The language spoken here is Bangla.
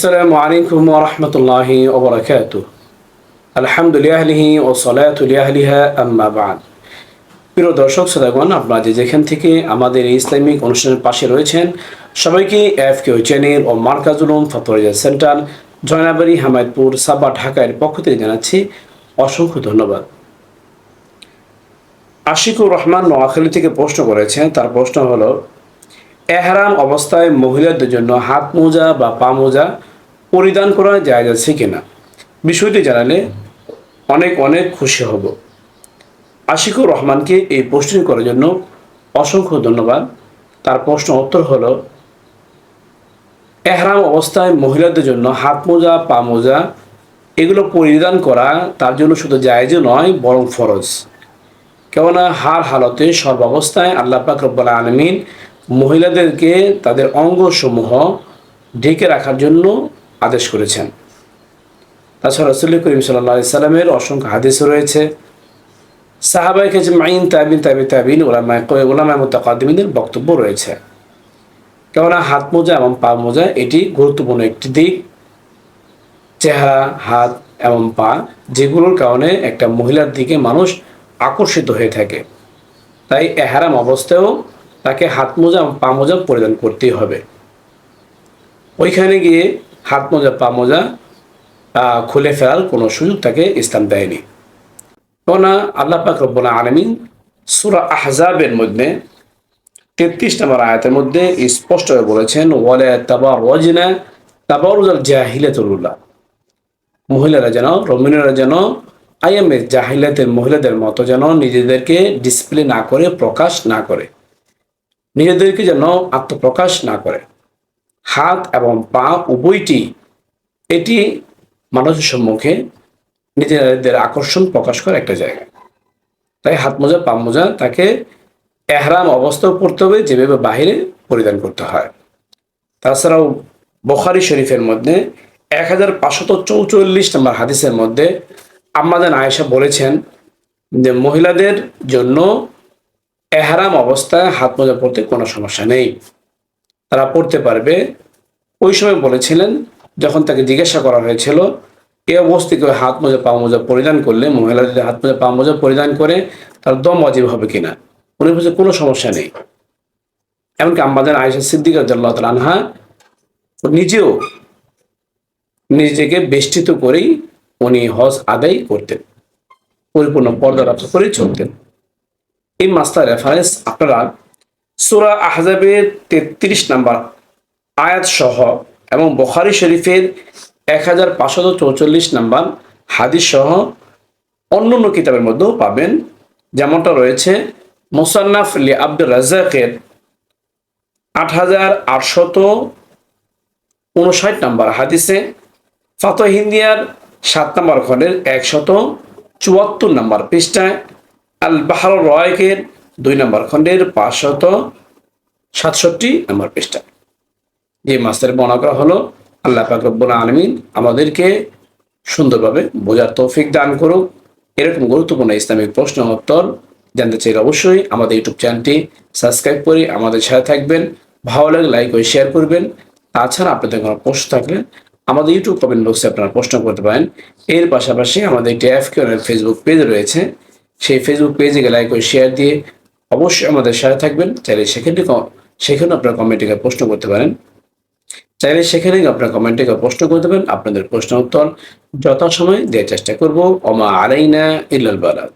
আসসালামু আলাইকুম ওয়া রাহমাতুল্লাহি ওয়া বারাকাতুহু। আলহামদুলিল্লাহি ওয়া সালাতু লিআহলিহা আম্মা বা'দ। প্রিয় দর্শক শ্রোতাগণ, আপনারা যেখান থেকে আমাদের এই ইসলামিক অনুষ্ঠানের পাশে রয়েছেন, সবাইকে এফকেও চ্যানেল ও মার্কাজুল উলুম ফাতোয়া সেন্টার, জয়নাবাড়ি, হামায়তপুর, সাবা, ঢাকার পক্ষ থেকে জানাচ্ছি অসংখ্য ধন্যবাদ। আশিকুর রহমান নোয়াখালী থেকে প্রশ্ন করেছেন। তার প্রশ্ন হলো, এহরাম অবস্থায় মহিলাদের জন্য হাত মোজা বা পা মোজা পরিধান করা জায়েজ আছে কিনা? বিষয়টি জানালে অনেক অনেক খুশি হব। আশিকুর রহমানকে এই প্রশ্নটি করার জন্য অসংখ্য ধন্যবাদ। তার প্রশ্ন উত্তর হলো, এহরাম অবস্থায় মহিলাদের জন্য হাত মোজা, পা মোজা এগুলো পরিধান করা তার জন্য শুধু জায়েজও নয়, বরং ফরজ। কেননা হার হালতে সর্বাবস্থায় আল্লাহ পাক রব্বুল আলামিন মহিলাদেরকে তাদের অঙ্গসমূহ ঢেকে রাখার জন্য আদেশ করেছেন। তাছাড়া রাসূল করিম সাল্লাল্লাহু আলাইহি সাল্লামের অসংখ্য হাদিস রয়েছে, সাহাবায়ে আজমাইন, তাবিঈন, উলামায়ে মুতাকাদ্দিমিনদের বক্তব্য রয়েছে। কেননা হাত মোজা এবং পা মোজা এটি গুরুত্বপূর্ণ একটি দিক। চেহারা, হাত এবং পা, যেগুলোর কারণে একটা মহিলার দিকে মানুষ আকর্ষিত হয়ে থাকে। তাই এহরাম অবস্থায়ও তাকে হাত মোজা এবং পা মোজা পরিধান করতেই হবে। ওইখানে গিয়ে হাত মোজা, পা মোজা খুলে ফেলার কোনো সুযোগ তাকে ইসলাম দেয়নি। কেননা আল্লাহ পাক রব্বুল আলামিন সূরা আহজাবের মধ্যে 33 নম্বর আয়াতের মধ্যে স্পষ্টভাবে বলেছেন, ওয়ালা তাবাররাজনা তাবাররুজাল জাহিলিয়াতুল উলা, রমণীরা যেন আইয়ামে জাহিলিয়াতের মহিলাদের মতো যেন নিজেদেরকে ডিসপ্লে না করে, প্রকাশ না করে, নিজেদেরকে যেন আত্মপ্রকাশ না করে। হাত এবং পা উভয়টি এটি মানুষের সম্মুখে নিজেদের আকর্ষণ প্রকাশ করার একটা জায়গা। তাই হাত মোজা, পা মোজা তাকে এহরাম অবস্থাও পড়তে হবে, যেভাবে বাহিরে পরিধান করতে হয়। তাছাড়াও বুখারী শরীফের মধ্যে 1544 নম্বর হাদিসের মধ্যে আম্মা জান আয়েশা বলেছেন যে মহিলাদের জন্য এহরাম অবস্থায় হাত মোজা পরতে কোনো সমস্যা নেই, তারা পড়তে পারবে। ওই সময় বলেছিলেন, যখন তাকে জিজ্ঞাসা করা হয়েছিল এই অবস্থায় কেউ হাত মোজা, পা মোজা পরিধান করলে, মহিলা যদি হাত মোজা, পা মোজা পরিধান করে তার দম ওয়াজিব হবে কিনা, উনি বলছে কোনো সমস্যা নেই। এমনকি আম্মা জান আয়েশা সিদ্দিকা রাদিয়াল্লাহু তাআলা আনহা নিজেও নিজেকে বেষ্টিত করেই উনি হজ আদায় করতেন, পরিপূর্ণ পর্দা রক্ষা করে চলতেন। এই মাসলার রেফারেন্স আপনারা সূরা আহজাবের 33 নম্বর আয়াত সহ এবং বুখারী শরীফের 1544 নম্বর হাদিস সহ অন্যান্য কিতাবের মধ্যেও পাবেন। যেমনটা রয়েছে মুসান্নাফ লি আব্দুর রাজ্জাকের 8859 নম্বর হাদিসে, ফাতোয়া হিন্দিয়ার 7 নম্বর খণ্ডের 174 নম্বর পৃষ্ঠায়, আল বাহরুর রায়কের 2 নম্বর খণ্ডের 567 নম্বর পৃষ্ঠায় যে মাসলার বর্ণনা করা হলো। আল্লাহ পাক রব্বুল আলামিন আমাদেরকে সুন্দরভাবে বোঝার তৌফিক দান করুক। এরকম গুরুত্বপূর্ণ ইসলামিক প্রশ্ন উত্তর জানতে চাইলে অবশ্যই আমাদের ইউটিউব চ্যানেলটি সাবস্ক্রাইব করে আমাদের সাথে থাকবেন। ভালো লাগলে লাইক ও শেয়ার করবেন। তাছাড়া আপনাদের কোনো প্রশ্ন থাকলে আমাদের ইউটিউব কমেন্ট বক্সে আপনারা প্রশ্ন করতে পারেন। এর পাশাপাশি আমাদের একটি এফকিউ ফেসবুক পেজ রয়েছে, সেই ফেসবুক পেজে লাইক ও শেয়ার দিয়ে অবশ্যই আমাদের সাথে থাকবেন। চাইলে সেখানে আপনারা কমেন্টে প্রশ্ন করতে পারেন। আপনারা কমেন্টে প্রশ্ন করতে পারেন। আপনাদের প্রশ্ন উত্তর যথাসময়ে দেওয়ার চেষ্টা করব। ওমা আলাইনা ইল্লাল বালাগ।